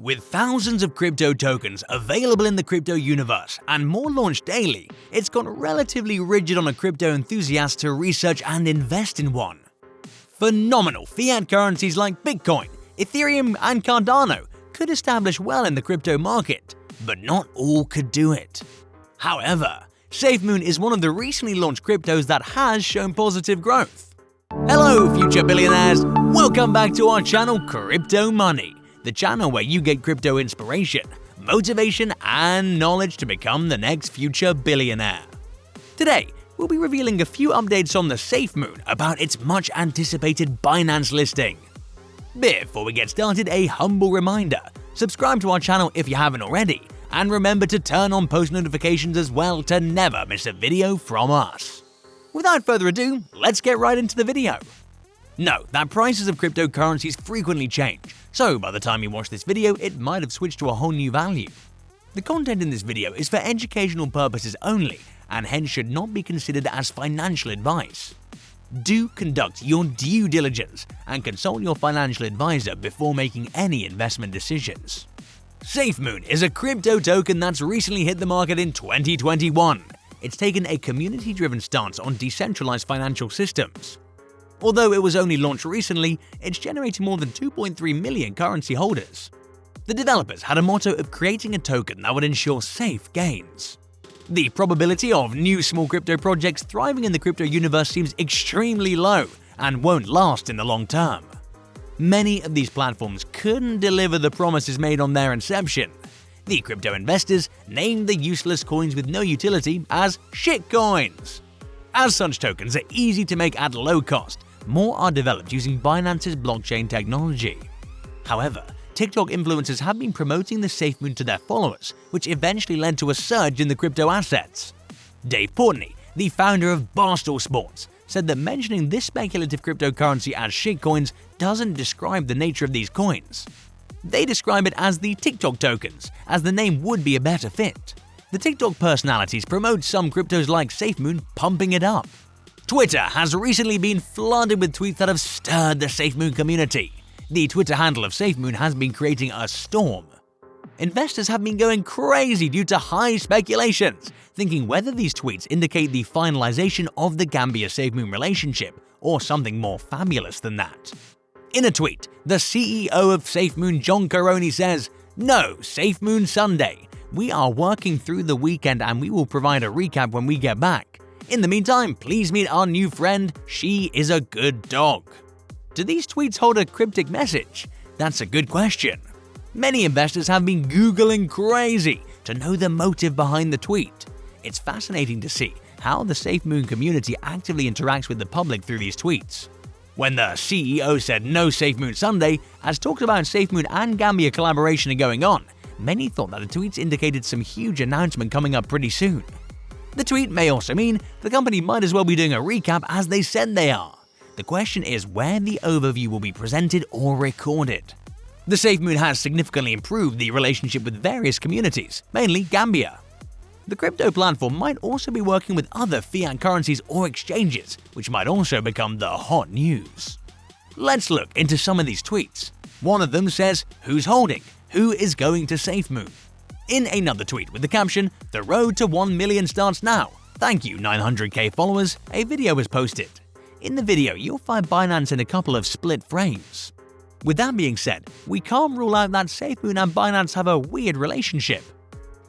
With thousands of crypto tokens available in the crypto universe and more launched daily, it's got relatively rigid on a crypto enthusiast to research and invest in one. Phenomenal fiat currencies like Bitcoin, Ethereum, and Cardano could establish well in the crypto market, but not all could do it. However, Safemoon is one of the recently launched cryptos that has shown positive growth. Hello, future billionaires! Welcome back to our channel Crypto Money, the channel where you get crypto inspiration, motivation, and knowledge to become the next future billionaire. Today, we'll be revealing a few updates on the Safemoon about its much anticipated Binance listing. Before we get started, a humble reminder: subscribe to our channel if you haven't already, and remember to turn on post notifications as well to never miss a video from us. Without further ado, let's get right into the video. Note that prices of cryptocurrencies frequently change, so by the time you watch this video, it might have switched to a whole new value. The content in this video is for educational purposes only, and hence should not be considered as financial advice. Do conduct your due diligence and consult your financial advisor before making any investment decisions. Safemoon is a crypto token that's recently hit the market in 2021. It's taken a community-driven stance on decentralized financial systems. Although it was only launched recently, it's generated more than 2.3 million currency holders. The developers had a motto of creating a token that would ensure safe gains. The probability of new small crypto projects thriving in the crypto universe seems extremely low and won't last in the long term. Many of these platforms couldn't deliver the promises made on their inception. The crypto investors named the useless coins with no utility as shitcoins. As such tokens are easy to make at low cost, more are developed using Binance's blockchain technology. However, TikTok influencers have been promoting the Safemoon to their followers, which eventually led to a surge in the crypto assets. Dave Portnoy, the founder of Barstool Sports, said that mentioning this speculative cryptocurrency as shitcoins doesn't describe the nature of these coins. They describe it as the TikTok tokens, as the name would be a better fit. The TikTok personalities promote some cryptos like Safemoon, pumping it up. Twitter has recently been flooded with tweets that have stirred the Safemoon community. The Twitter handle of Safemoon has been creating a storm. Investors have been going crazy due to high speculations, thinking whether these tweets indicate the finalization of the Gambia-Safemoon relationship or something more fabulous than that. In a tweet, the CEO of Safemoon, John Caroni, says, "No, Safemoon Sunday. We are working through the weekend and we will provide a recap when we get back. In the meantime, please meet our new friend. She is a good dog." Do these tweets hold a cryptic message? That's a good question. Many investors have been Googling crazy to know the motive behind the tweet. It's fascinating to see how the Safemoon community actively interacts with the public through these tweets. When the CEO said no Safemoon Sunday, as talks about Safemoon and Gambia collaboration are going on, many thought that the tweets indicated some huge announcement coming up pretty soon. The tweet may also mean the company might as well be doing a recap as they said they are. The question is where the overview will be presented or recorded. The Safemoon has significantly improved the relationship with various communities, mainly Gambia. The crypto platform might also be working with other fiat currencies or exchanges, which might also become the hot news. Let's look into some of these tweets. One of them says, "Who's holding? Who is going to Safemoon?" In another tweet with the caption, "The road to 1 million starts now. Thank you 900k followers," a video was posted. In the video, you'll find Binance in a couple of split frames. With that being said, we can't rule out that Safemoon and Binance have a weird relationship.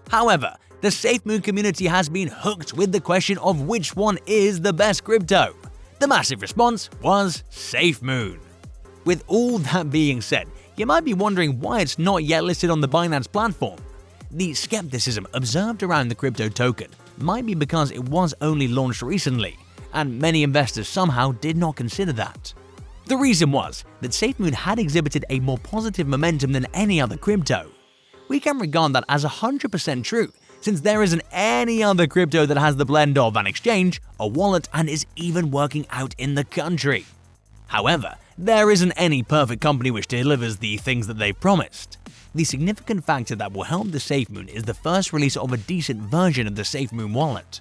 However, the Safemoon community has been hooked with the question of which one is the best crypto. The massive response was Safemoon. With all that being said, you might be wondering why it's not yet listed on the Binance platform. The skepticism observed around the crypto token might be because it was only launched recently, and many investors somehow did not consider that. The reason was that Safemoon had exhibited a more positive momentum than any other crypto. We can regard that as 100% true, since there isn't any other crypto that has the blend of an exchange, a wallet, and is even working out in the country. However, there isn't any perfect company which delivers the things that they've promised. The significant factor that will help the Safemoon is the first release of a decent version of the Safemoon wallet.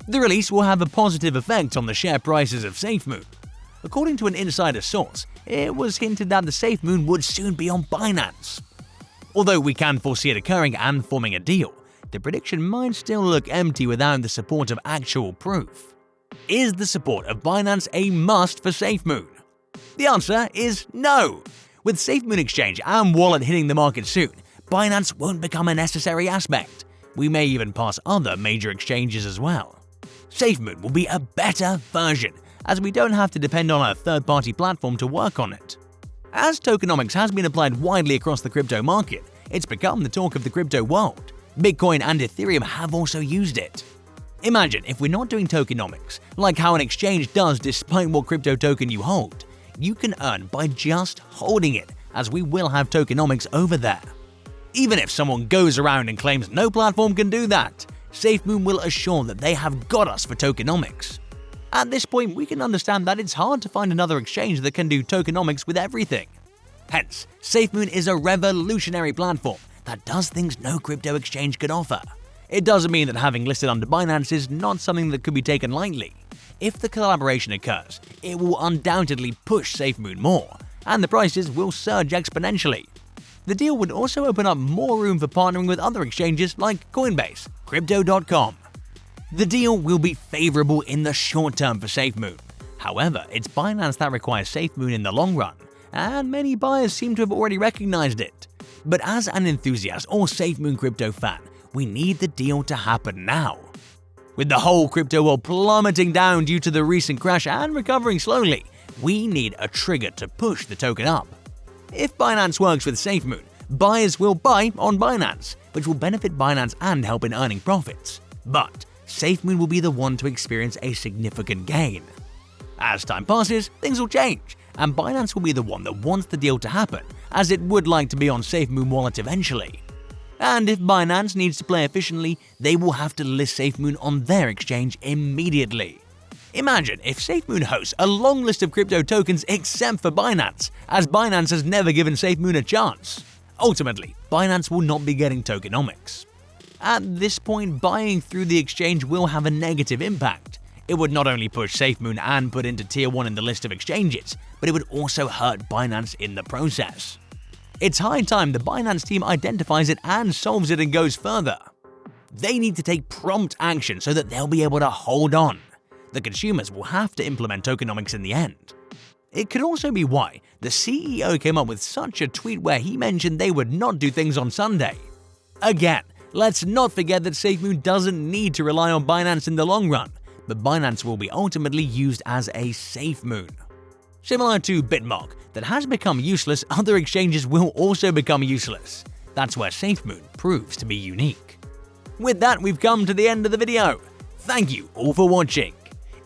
The release will have a positive effect on the share prices of Safemoon. According to an insider source, it was hinted that the Safemoon would soon be on Binance. Although we can foresee it occurring and forming a deal, the prediction might still look empty without the support of actual proof. Is the support of Binance a must for Safemoon? The answer is no. With Safemoon Exchange and wallet hitting the market soon, Binance won't become a necessary aspect. We may even pass other major exchanges as well. Safemoon will be a better version, as we don't have to depend on a third-party platform to work on it. As tokenomics has been applied widely across the crypto market, it's become the talk of the crypto world. Bitcoin and Ethereum have also used it. Imagine if we're not doing tokenomics, like how an exchange does despite what crypto token you hold. You can earn by just holding it, as we will have tokenomics over there. Even if someone goes around and claims no platform can do that, Safemoon will assure that they have got us for tokenomics. At this point, we can understand that it's hard to find another exchange that can do tokenomics with everything. Hence, Safemoon is a revolutionary platform that does things no crypto exchange could offer. It doesn't mean that having listed under Binance is not something that could be taken lightly. If the collaboration occurs, it will undoubtedly push Safemoon more, and the prices will surge exponentially. The deal would also open up more room for partnering with other exchanges like Coinbase, Crypto.com. The deal will be favorable in the short term for Safemoon. However, it's Binance that requires Safemoon in the long run, and many buyers seem to have already recognized it. But as an enthusiast or Safemoon crypto fan, we need the deal to happen now. With the whole crypto world plummeting down due to the recent crash and recovering slowly, we need a trigger to push the token up. If Binance works with Safemoon, buyers will buy on Binance, which will benefit Binance and help in earning profits. But Safemoon will be the one to experience a significant gain. As time passes, things will change, and Binance will be the one that wants the deal to happen, as it would like to be on Safemoon wallet eventually. And if Binance needs to play efficiently, they will have to list Safemoon on their exchange immediately. Imagine if Safemoon hosts a long list of crypto tokens except for Binance, as Binance has never given Safemoon a chance. Ultimately, Binance will not be getting tokenomics. At this point, buying through the exchange will have a negative impact. It would not only push Safemoon and put into tier 1 in the list of exchanges, but it would also hurt Binance in the process. It's high time the Binance team identifies it and solves it and goes further. They need to take prompt action so that they'll be able to hold on. The consumers will have to implement tokenomics in the end. It could also be why the CEO came up with such a tweet where he mentioned they would not do things on Sunday. Again, let's not forget that Safemoon doesn't need to rely on Binance in the long run, but Binance will be ultimately used as a Safemoon. Similar to Bitmark that has become useless, other exchanges will also become useless. That's where Safemoon proves to be unique. With that, we've come to the end of the video. Thank you all for watching.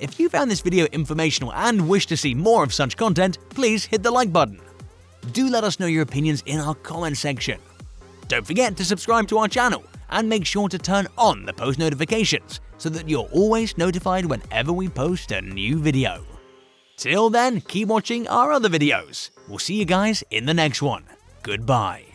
If you found this video informational and wish to see more of such content, please hit the like button. Do let us know your opinions in our comment section. Don't forget to subscribe to our channel and make sure to turn on the post notifications so that you're always notified whenever we post a new video. Till then, keep watching our other videos. We'll see you guys in the next one. Goodbye.